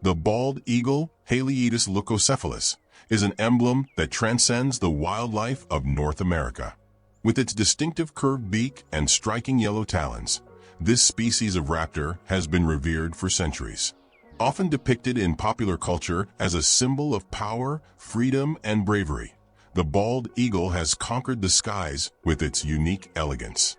The bald eagle, Haliaeetus leucocephalus, is an emblem that transcends the wildlife of North America. With its distinctive curved beak and striking yellow talons, this species of raptor has been revered for centuries. Often depicted in popular culture as a symbol of power, freedom, and bravery, the bald eagle has conquered the skies with its unique elegance.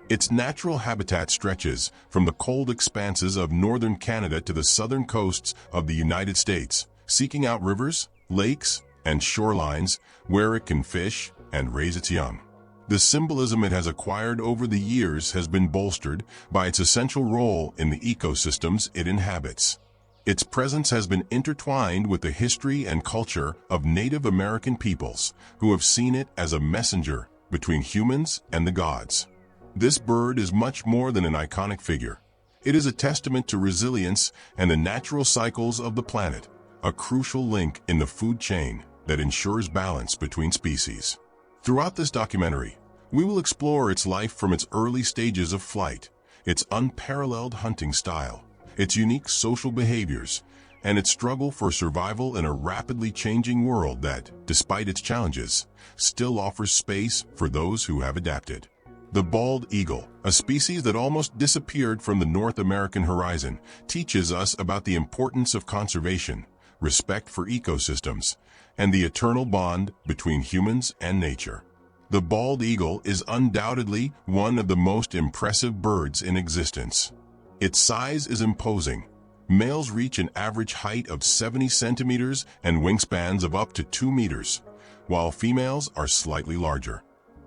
Its natural habitat stretches from the cold expanses of northern Canada to the southern coasts of the United States, seeking out rivers, lakes, and shorelines where it can fish and raise its young. The symbolism it has acquired over the years has been bolstered by its essential role in the ecosystems it inhabits. Its presence has been intertwined with the history and culture of Native American peoples, who have seen it as a messenger between humans and the gods. This bird is much more than an iconic figure. It is a testament to resilience and the natural cycles of the planet, a crucial link in the food chain that ensures balance between species. Throughout this documentary, we will explore its life from its early stages of flight, its unparalleled hunting style, its unique social behaviors, and its struggle for survival in a rapidly changing world that, despite its challenges, still offers space for those who have adapted. The bald eagle, a species that almost disappeared from the North American horizon, teaches us about the importance of conservation, respect for ecosystems, and the eternal bond between humans and nature. The bald eagle is undoubtedly one of the most impressive birds in existence. Its size is imposing. Males reach an average height of 70 centimeters and wingspans of up to 2 meters, while females are slightly larger.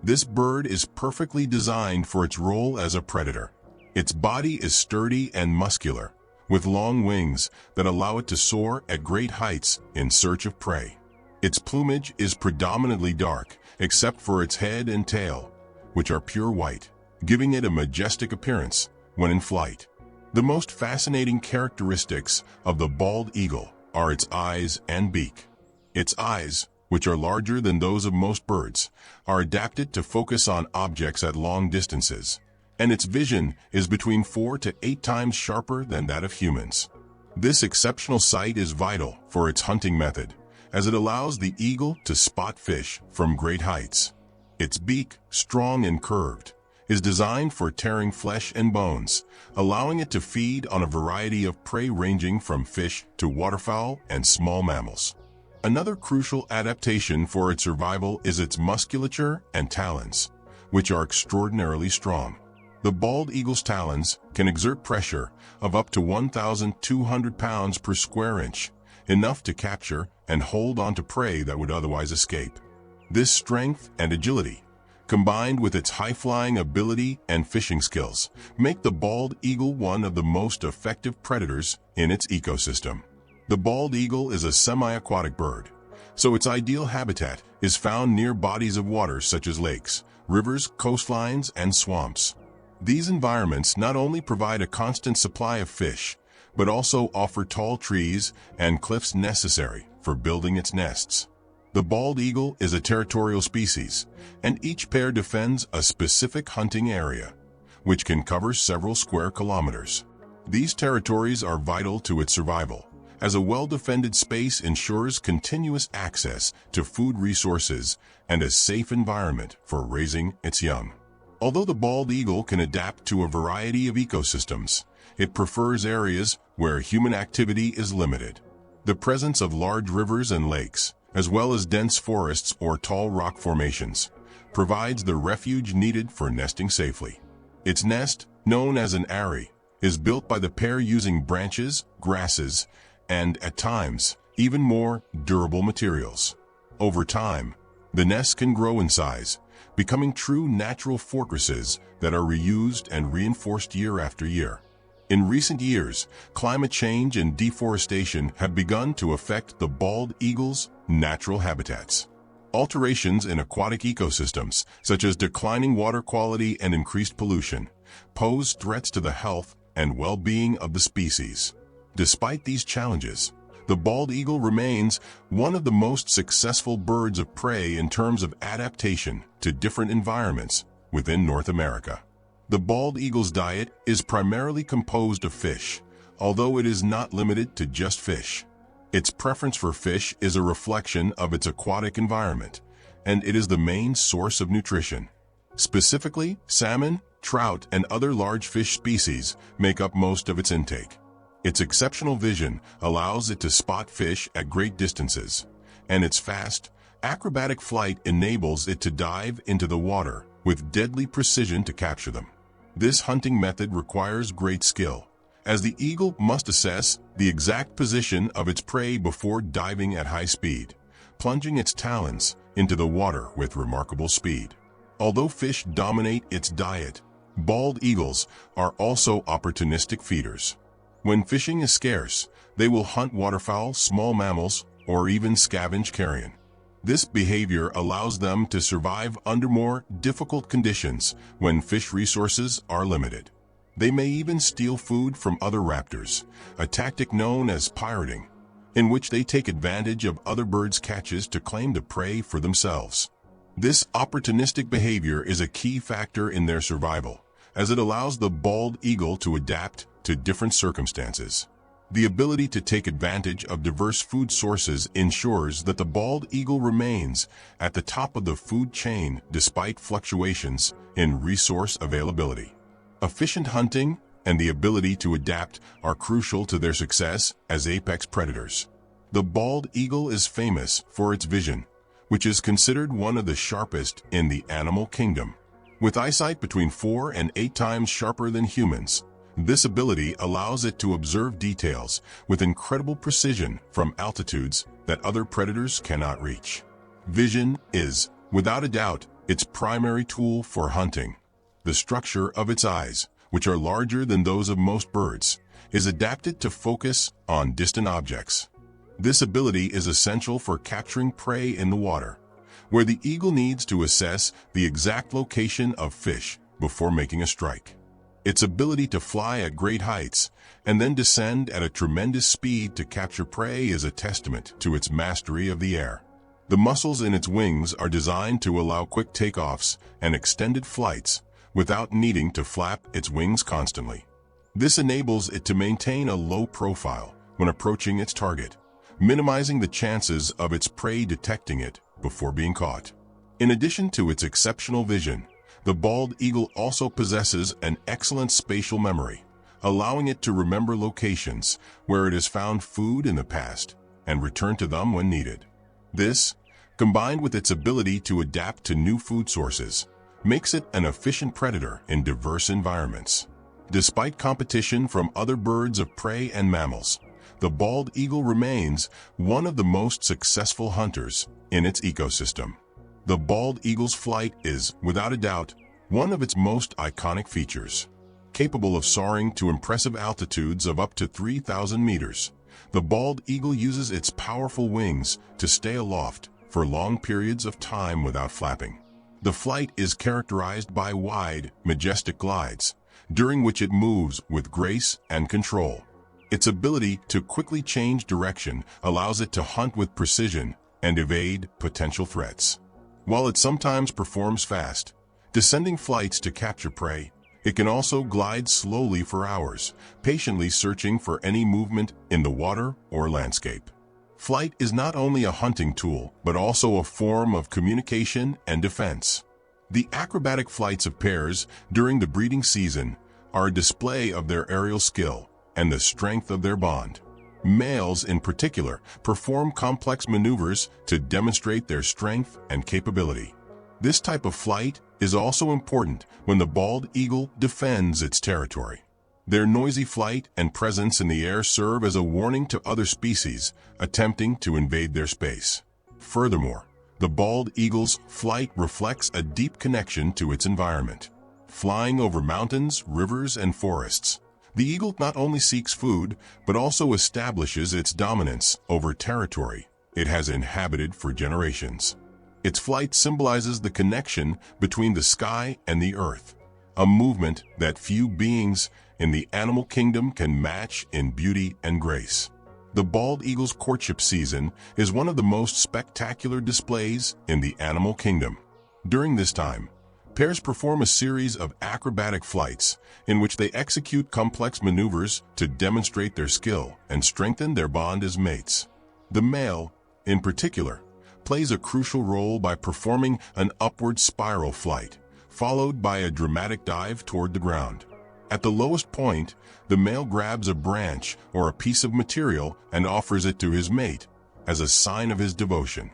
This bird is perfectly designed for its role as a predator. Its body is sturdy and muscular, with long wings that allow it to soar at great heights in search of prey. Its plumage is predominantly dark, except for its head and tail, which are pure white, giving it a majestic appearance when in flight. The most fascinating characteristics of the bald eagle are its eyes and beak. Its eyes, which are larger than those of most birds, are adapted to focus on objects at long distances, and its vision is between 4 to 8 times sharper than that of humans. This exceptional sight is vital for its hunting method, as it allows the eagle to spot fish from great heights. Its beak, strong and curved, is designed for tearing flesh and bones, allowing it to feed on a variety of prey ranging from fish to waterfowl and small mammals. Another crucial adaptation for its survival is its musculature and talons, which are extraordinarily strong. The bald eagle's talons can exert pressure of up to 1,200 pounds per square inch, enough to capture and hold onto prey that would otherwise escape. This strength and agility, combined with its high-flying ability and fishing skills, make the bald eagle one of the most effective predators in its ecosystem. The bald eagle is a semi-aquatic bird, so its ideal habitat is found near bodies of water such as lakes, rivers, coastlines, and swamps. These environments not only provide a constant supply of fish, but also offer tall trees and cliffs necessary for building its nests. The bald eagle is a territorial species, and each pair defends a specific hunting area, which can cover several square kilometers. These territories are vital to its survival, as a well-defended space ensures continuous access to food resources and a safe environment for raising its young. Although the bald eagle can adapt to a variety of ecosystems, it prefers areas where human activity is limited. The presence of large rivers and lakes, as well as dense forests or tall rock formations, provides the refuge needed for nesting safely. Its nest, known as an eyrie, is built by the pair using branches, grasses, and, at times, even more durable materials. Over time, the nests can grow in size, becoming true natural fortresses that are reused and reinforced year after year. In recent years, climate change and deforestation have begun to affect the bald eagle's natural habitats. Alterations in aquatic ecosystems, such as declining water quality and increased pollution, pose threats to the health and well-being of the species. Despite these challenges, the bald eagle remains one of the most successful birds of prey in terms of adaptation to different environments within North America. The bald eagle's diet is primarily composed of fish, although it is not limited to just fish. Its preference for fish is a reflection of its aquatic environment, and it is the main source of nutrition. Specifically, salmon, trout, and other large fish species make up most of its intake. Its exceptional vision allows it to spot fish at great distances, and its fast, acrobatic flight enables it to dive into the water with deadly precision to capture them. This hunting method requires great skill, as the eagle must assess the exact position of its prey before diving at high speed, plunging its talons into the water with remarkable speed. Although fish dominate its diet, bald eagles are also opportunistic feeders. When fishing is scarce, they will hunt waterfowl, small mammals, or even scavenge carrion. This behavior allows them to survive under more difficult conditions when fish resources are limited. They may even steal food from other raptors, a tactic known as pirating, in which they take advantage of other birds' catches to claim the prey for themselves. This opportunistic behavior is a key factor in their survival, as it allows the bald eagle to adapt to different circumstances. The ability to take advantage of diverse food sources ensures that the bald eagle remains at the top of the food chain despite fluctuations in resource availability. Efficient hunting and the ability to adapt are crucial to their success as apex predators. The bald eagle is famous for its vision, which is considered one of the sharpest in the animal kingdom. With eyesight between 4 and 8 times sharper than humans, this ability allows it to observe details with incredible precision from altitudes that other predators cannot reach. Vision is, without a doubt, its primary tool for hunting. The structure of its eyes, which are larger than those of most birds, is adapted to focus on distant objects. This ability is essential for capturing prey in the water, where the eagle needs to assess the exact location of fish before making a strike. Its ability to fly at great heights and then descend at a tremendous speed to capture prey is a testament to its mastery of the air. The muscles in its wings are designed to allow quick takeoffs and extended flights without needing to flap its wings constantly. This enables it to maintain a low profile when approaching its target, minimizing the chances of its prey detecting it before being caught. In addition to its exceptional vision, the bald eagle also possesses an excellent spatial memory, allowing it to remember locations where it has found food in the past and return to them when needed. This, combined with its ability to adapt to new food sources, makes it an efficient predator in diverse environments. Despite competition from other birds of prey and mammals, the bald eagle remains one of the most successful hunters in its ecosystem. The bald eagle's flight is, without a doubt, one of its most iconic features. Capable of soaring to impressive altitudes of up to 3,000 meters, the bald eagle uses its powerful wings to stay aloft for long periods of time without flapping. The flight is characterized by wide, majestic glides, during which it moves with grace and control. Its ability to quickly change direction allows it to hunt with precision and evade potential threats. While it sometimes performs fast, descending flights to capture prey, it can also glide slowly for hours, patiently searching for any movement in the water or landscape. Flight is not only a hunting tool, but also a form of communication and defense. The acrobatic flights of pairs during the breeding season are a display of their aerial skill and the strength of their bond. Males, in particular, perform complex maneuvers to demonstrate their strength and capability. This type of flight is also important when the bald eagle defends its territory. Their noisy flight and presence in the air serve as a warning to other species attempting to invade their space. Furthermore, the bald eagle's flight reflects a deep connection to its environment. Flying over mountains, rivers, and forests, the eagle not only seeks food, but also establishes its dominance over territory it has inhabited for generations. Its flight symbolizes the connection between the sky and the earth, a movement that few beings in the animal kingdom can match in beauty and grace. The bald eagle's courtship season is one of the most spectacular displays in the animal kingdom. During this time, Pairs perform a series of acrobatic flights in which they execute complex maneuvers to demonstrate their skill and strengthen their bond as mates. The male, in particular, plays a crucial role by performing an upward spiral flight, followed by a dramatic dive toward the ground. At the lowest point, the male grabs a branch or a piece of material and offers it to his mate as a sign of his devotion.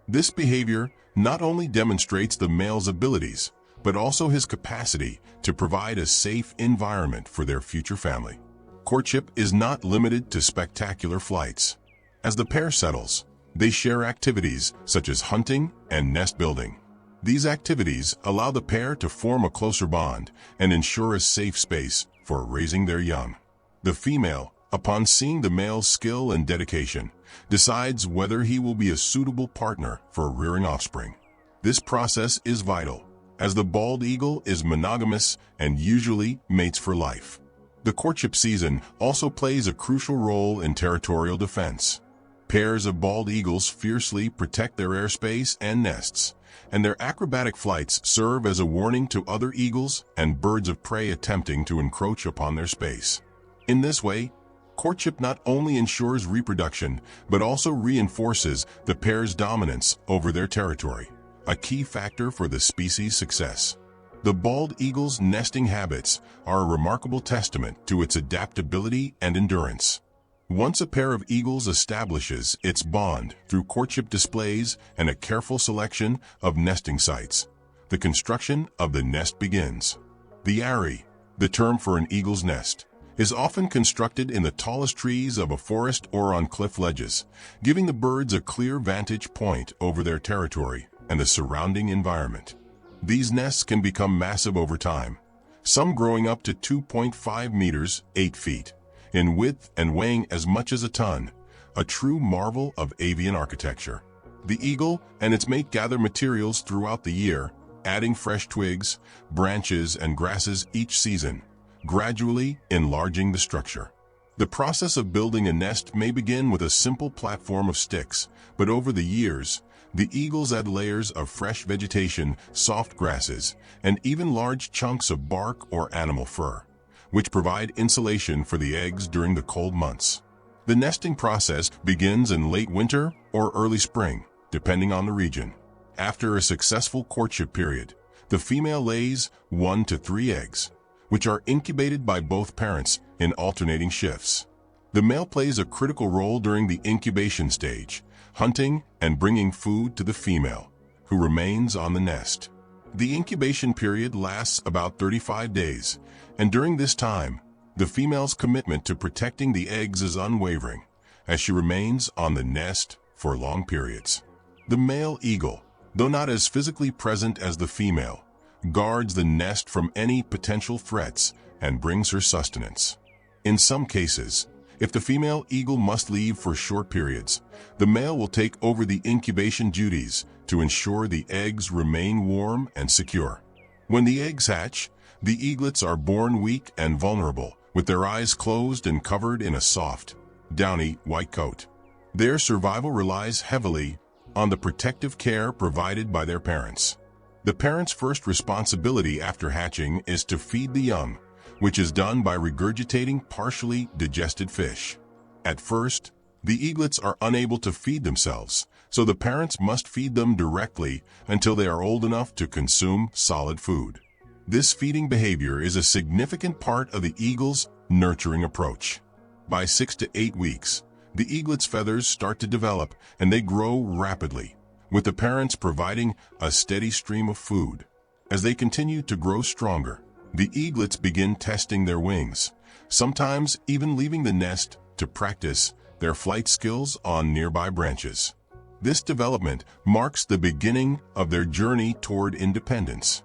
This behavior not only demonstrates the male's abilities, but also his capacity to provide a safe environment for their future family. Courtship is not limited to spectacular flights. As the pair settles, they share activities such as hunting and nest building. These activities allow the pair to form a closer bond and ensure a safe space for raising their young. The female, upon seeing the male's skill and dedication, decides whether he will be a suitable partner for rearing offspring. This process is vital, as the bald eagle is monogamous and usually mates for life. The courtship season also plays a crucial role in territorial defense. Pairs of bald eagles fiercely protect their airspace and nests, and their acrobatic flights serve as a warning to other eagles and birds of prey attempting to encroach upon their space. In this way, courtship not only ensures reproduction, but also reinforces the pair's dominance over their territory, a key factor for the species' success. The bald eagle's nesting habits are a remarkable testament to its adaptability and endurance. Once a pair of eagles establishes its bond through courtship displays and a careful selection of nesting sites, the construction of the nest begins. The eyrie, the term for an eagle's nest, is often constructed in the tallest trees of a forest or on cliff ledges, giving the birds a clear vantage point over their territory and the surrounding environment. These nests can become massive over time, some growing up to 2.5 meters, 8 feet, in width and weighing as much as a ton, a true marvel of avian architecture. The eagle and its mate gather materials throughout the year, adding fresh twigs, branches, and grasses each season, gradually enlarging the structure. The process of building a nest may begin with a simple platform of sticks, but over the years, the eagles add layers of fresh vegetation, soft grasses, and even large chunks of bark or animal fur, which provide insulation for the eggs during the cold months. The nesting process begins in late winter or early spring, depending on the region. After a successful courtship period, the female lays 1 to 3 eggs, which are incubated by both parents in alternating shifts. The male plays a critical role during the incubation stage, hunting and bringing food to the female, who remains on the nest. The incubation period lasts about 35 days, and during this time, the female's commitment to protecting the eggs is unwavering, as she remains on the nest for long periods. The male eagle, though not as physically present as the female, guards the nest from any potential threats and brings her sustenance. In some cases, if the female eagle must leave for short periods, the male will take over the incubation duties to ensure the eggs remain warm and secure. When the eggs hatch, the eaglets are born weak and vulnerable, with their eyes closed and covered in a soft, downy white coat. Their survival relies heavily on the protective care provided by their parents. The parents' first responsibility after hatching is to feed the young, which is done by regurgitating partially digested fish. At first, the eaglets are unable to feed themselves, so the parents must feed them directly until they are old enough to consume solid food. This feeding behavior is a significant part of the eagle's nurturing approach. By 6 to 8 weeks, the eaglet's feathers start to develop and they grow rapidly, with the parents providing a steady stream of food. As they continue to grow stronger, the eaglets begin testing their wings, sometimes even leaving the nest to practice their flight skills on nearby branches. This development marks the beginning of their journey toward independence.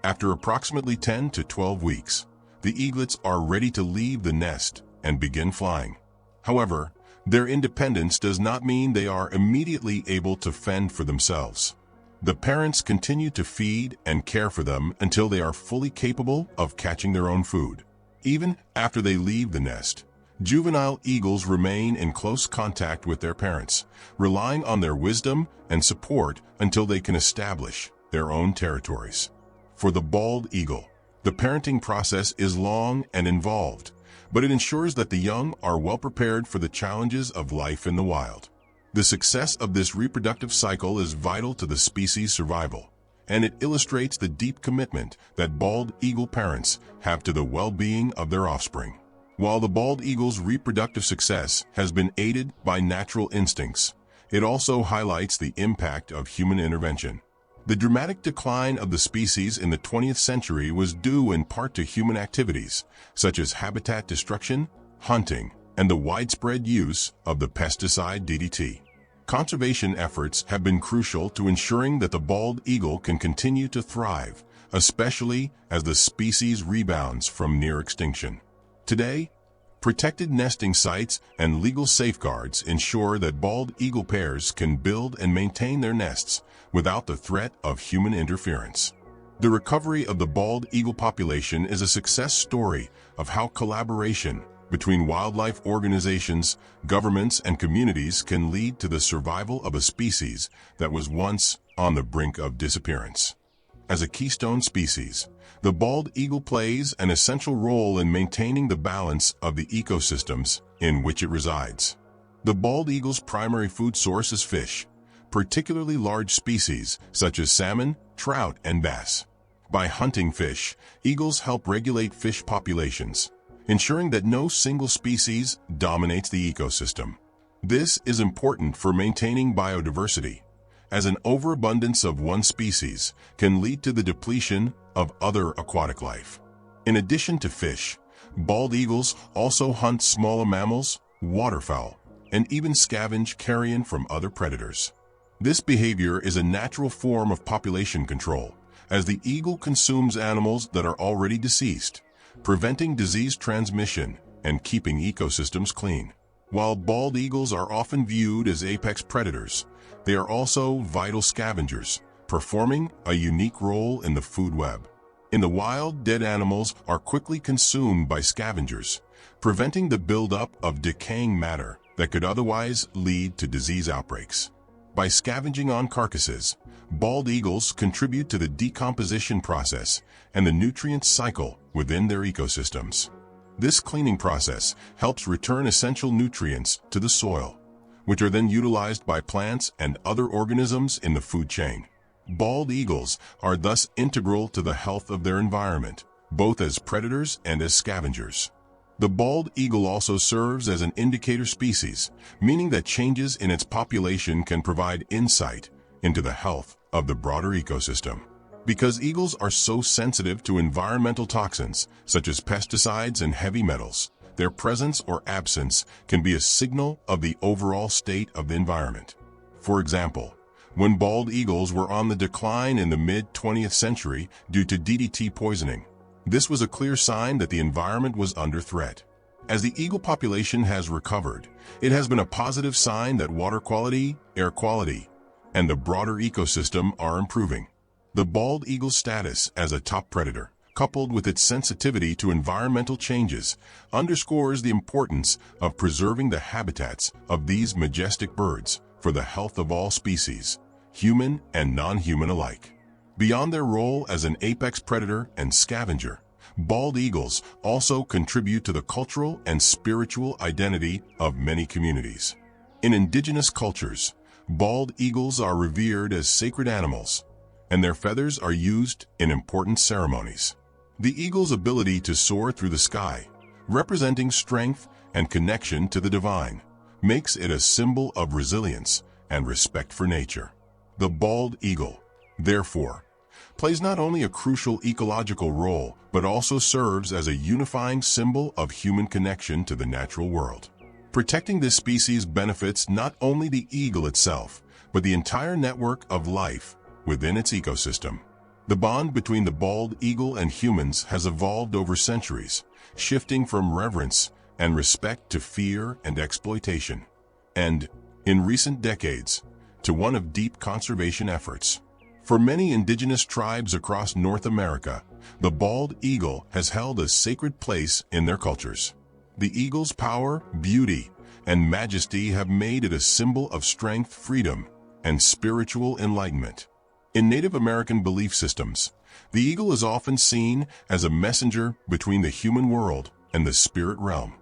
After approximately 10 to 12 weeks, the eaglets are ready to leave the nest and begin flying. However, their independence does not mean they are immediately able to fend for themselves. The parents continue to feed and care for them until they are fully capable of catching their own food. Even after they leave the nest, juvenile eagles remain in close contact with their parents, relying on their wisdom and support until they can establish their own territories. For the bald eagle, the parenting process is long and involved, but it ensures that the young are well prepared for the challenges of life in the wild. The success of this reproductive cycle is vital to the species' survival, and it illustrates the deep commitment that bald eagle parents have to the well-being of their offspring. While the bald eagle's reproductive success has been aided by natural instincts, it also highlights the impact of human intervention. The dramatic decline of the species in the 20th century was due in part to human activities, such as habitat destruction, hunting, and the widespread use of the pesticide DDT. Conservation efforts have been crucial to ensuring that the bald eagle can continue to thrive, especially as the species rebounds from near extinction. Today, protected nesting sites and legal safeguards ensure that bald eagle pairs can build and maintain their nests without the threat of human interference. The recovery of the bald eagle population is a success story of how collaboration between wildlife organizations, governments, and communities can lead to the survival of a species that was once on the brink of disappearance. As a keystone species, the bald eagle plays an essential role in maintaining the balance of the ecosystems in which it resides. The bald eagle's primary food source is fish, particularly large species such as salmon, trout, and bass. By hunting fish, eagles help regulate fish populations, ensuring that no single species dominates the ecosystem. This is important for maintaining biodiversity, as an overabundance of one species can lead to the depletion of other aquatic life. In addition to fish, bald eagles also hunt smaller mammals, waterfowl, and even scavenge carrion from other predators. This behavior is a natural form of population control, as the eagle consumes animals that are already deceased, preventing disease transmission and keeping ecosystems clean. While bald eagles are often viewed as apex predators, they are also vital scavengers, performing a unique role in the food web. In the wild, dead animals are quickly consumed by scavengers, preventing the buildup of decaying matter that could otherwise lead to disease outbreaks. By scavenging on carcasses, bald eagles contribute to the decomposition process and the nutrient cycle within their ecosystems. This cleaning process helps return essential nutrients to the soil, which are then utilized by plants and other organisms in the food chain. Bald eagles are thus integral to the health of their environment, both as predators and as scavengers. The bald eagle also serves as an indicator species, meaning that changes in its population can provide insight into the health of the broader ecosystem. Because eagles are so sensitive to environmental toxins, such as pesticides and heavy metals, their presence or absence can be a signal of the overall state of the environment. For example, when bald eagles were on the decline in the mid-20th century due to DDT poisoning, this was a clear sign that the environment was under threat. As the eagle population has recovered, it has been a positive sign that water quality, air quality, and the broader ecosystem are improving. The bald eagle's status as a top predator, coupled with its sensitivity to environmental changes, underscores the importance of preserving the habitats of these majestic birds for the health of all species, human and non-human alike. Beyond their role as an apex predator and scavenger, bald eagles also contribute to the cultural and spiritual identity of many communities. In indigenous cultures, bald eagles are revered as sacred animals, and their feathers are used in important ceremonies. The eagle's ability to soar through the sky, representing strength and connection to the divine, makes it a symbol of resilience and respect for nature. The bald eagle, therefore, plays not only a crucial ecological role, but also serves as a unifying symbol of human connection to the natural world. Protecting this species benefits not only the eagle itself, but the entire network of life within its ecosystem. The bond between the bald eagle and humans has evolved over centuries, shifting from reverence and respect to fear and exploitation, and, in recent decades, to one of deep conservation efforts. For many indigenous tribes across North America, the bald eagle has held a sacred place in their cultures. The eagle's power, beauty, and majesty have made it a symbol of strength, freedom, and spiritual enlightenment. In Native American belief systems, The eagle is often seen as a messenger between the human world and the spirit realm,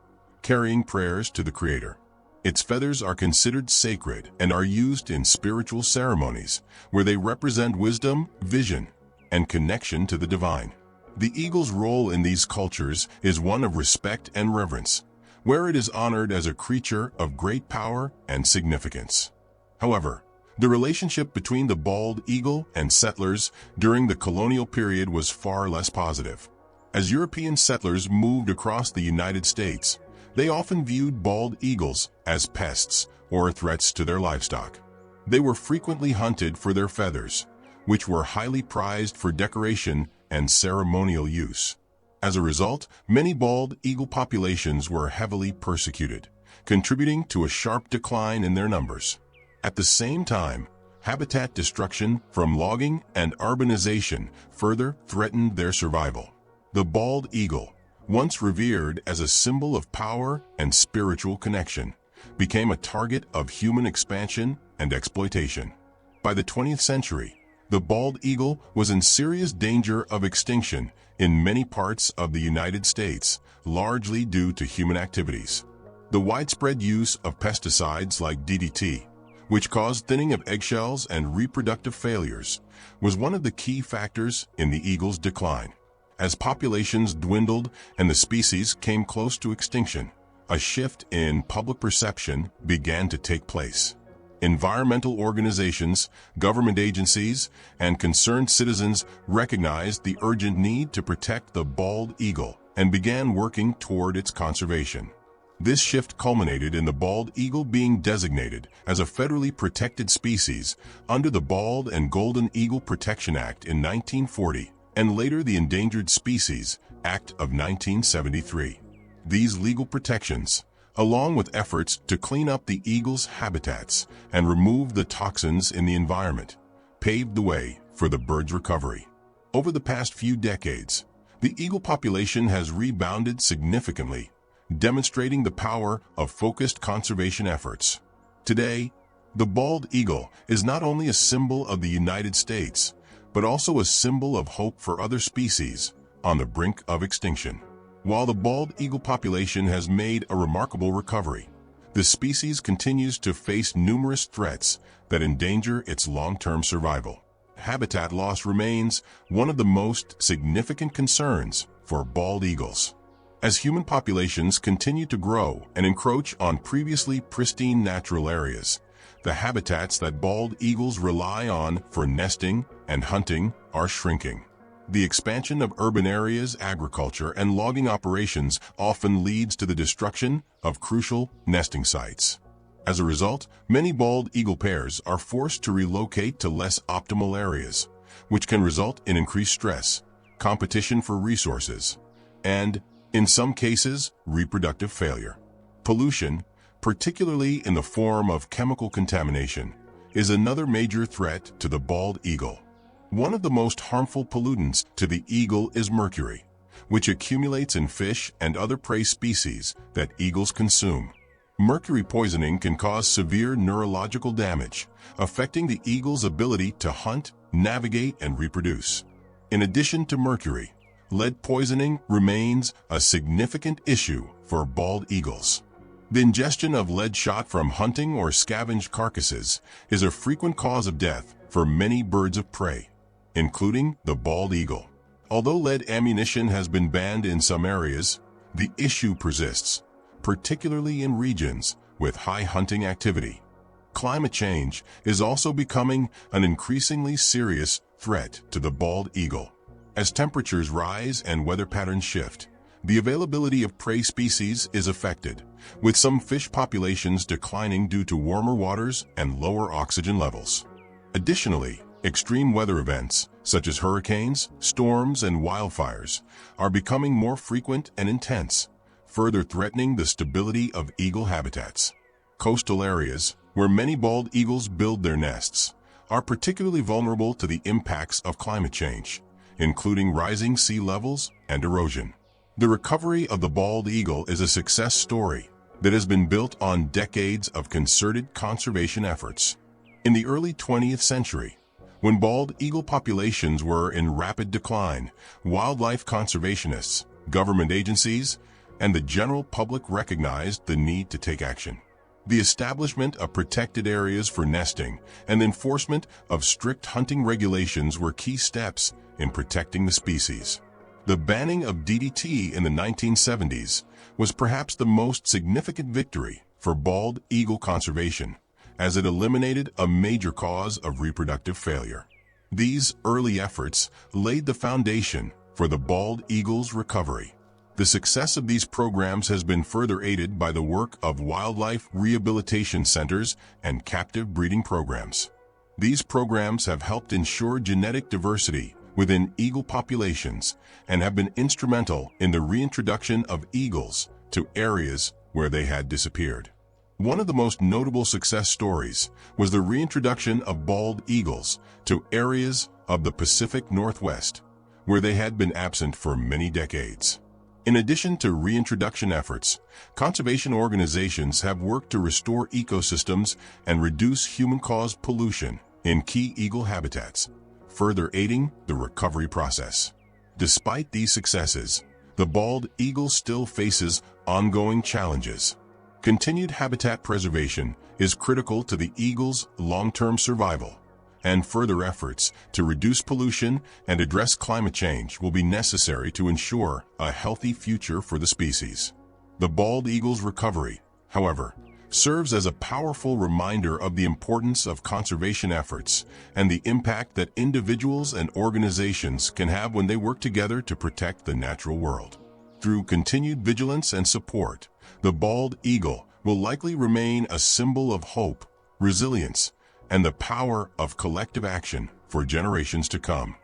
carrying prayers to the Creator. Its feathers are considered sacred and are used in spiritual ceremonies where they represent wisdom, vision, and connection to the divine. The eagle's role in these cultures is one of respect and reverence, where it is honored as a creature of great power and significance. However, the relationship between the bald eagle and settlers during the colonial period was far less positive. As European settlers moved across the United States, they often viewed bald eagles as pests or threats to their livestock. They were frequently hunted for their feathers, which were highly prized for decoration and ceremonial use. As a result, many bald eagle populations were heavily persecuted, contributing to a sharp decline in their numbers. At the same time, habitat destruction from logging and urbanization further threatened their survival. The bald eagle, once revered as a symbol of power and spiritual connection, became a target of human expansion and exploitation. By the 20th century, the bald eagle was in serious danger of extinction in many parts of the United States, largely due to human activities. The widespread use of pesticides like DDT, which caused thinning of eggshells and reproductive failures, was one of the key factors in the eagle's decline. As populations dwindled and the species came close to extinction, a shift in public perception began to take place. Environmental organizations, government agencies, and concerned citizens recognized the urgent need to protect the bald eagle and began working toward its conservation. This shift culminated in the bald eagle being designated as a federally protected species under the Bald and Golden Eagle Protection Act in 1940 and later the Endangered Species Act of 1973. These legal protections, along with efforts to clean up the eagle's habitats and remove the toxins in the environment, paved the way for the bird's recovery. Over the past few decades, the eagle population has rebounded significantly, demonstrating the power of focused conservation efforts. Today, the bald eagle is not only a symbol of the United States, but also a symbol of hope for other species on the brink of extinction. While the bald eagle population has made a remarkable recovery, the species continues to face numerous threats that endanger its long-term survival. Habitat loss remains one of the most significant concerns for bald eagles. As human populations continue to grow and encroach on previously pristine natural areas, the habitats that bald eagles rely on for nesting and hunting are shrinking. The expansion of urban areas, agriculture, and logging operations often leads to the destruction of crucial nesting sites. As a result, many bald eagle pairs are forced to relocate to less optimal areas, which can result in increased stress, competition for resources, and, in some cases, reproductive failure. Pollution, particularly in the form of chemical contamination, is another major threat to the bald eagle. One of the most harmful pollutants to the eagle is mercury, which accumulates in fish and other prey species that eagles consume. Mercury poisoning can cause severe neurological damage, affecting the eagle's ability to hunt, navigate, and reproduce. In addition to mercury, lead poisoning remains a significant issue for bald eagles. The ingestion of lead shot from hunting or scavenged carcasses is a frequent cause of death for many birds of prey, including the bald eagle. Although lead ammunition has been banned in some areas, the issue persists, particularly in regions with high hunting activity. Climate change is also becoming an increasingly serious threat to the bald eagle. As temperatures rise and weather patterns shift, the availability of prey species is affected, with some fish populations declining due to warmer waters and lower oxygen levels. Additionally, extreme weather events, such as hurricanes, storms, and wildfires, are becoming more frequent and intense, further threatening the stability of eagle habitats. Coastal areas, where many bald eagles build their nests, are particularly vulnerable to the impacts of climate change, including rising sea levels and erosion. The recovery of the bald eagle is a success story that has been built on decades of concerted conservation efforts. In the early 20th century, When bald eagle populations were in rapid decline, wildlife conservationists, government agencies, and the general public recognized the need to take action. The establishment of protected areas for nesting and enforcement of strict hunting regulations were key steps in protecting the species. The banning of DDT in the 1970s was perhaps the most significant victory for bald eagle conservation, as it eliminated a major cause of reproductive failure. These early efforts laid the foundation for the bald eagle's recovery. The success of these programs has been further aided by the work of wildlife rehabilitation centers and captive breeding programs. These programs have helped ensure genetic diversity within eagle populations and have been instrumental in the reintroduction of eagles to areas where they had disappeared. One of the most notable success stories was the reintroduction of bald eagles to areas of the Pacific Northwest, where they had been absent for many decades. In addition to reintroduction efforts, conservation organizations have worked to restore ecosystems and reduce human-caused pollution in key eagle habitats, further aiding the recovery process. Despite these successes, the bald eagle still faces ongoing challenges. Continued habitat preservation is critical to the eagle's long-term survival, and further efforts to reduce pollution and address climate change will be necessary to ensure a healthy future for the species. The bald eagle's recovery, however, serves as a powerful reminder of the importance of conservation efforts and the impact that individuals and organizations can have when they work together to protect the natural world. Through continued vigilance and support, the bald eagle will likely remain a symbol of hope, resilience, and the power of collective action for generations to come.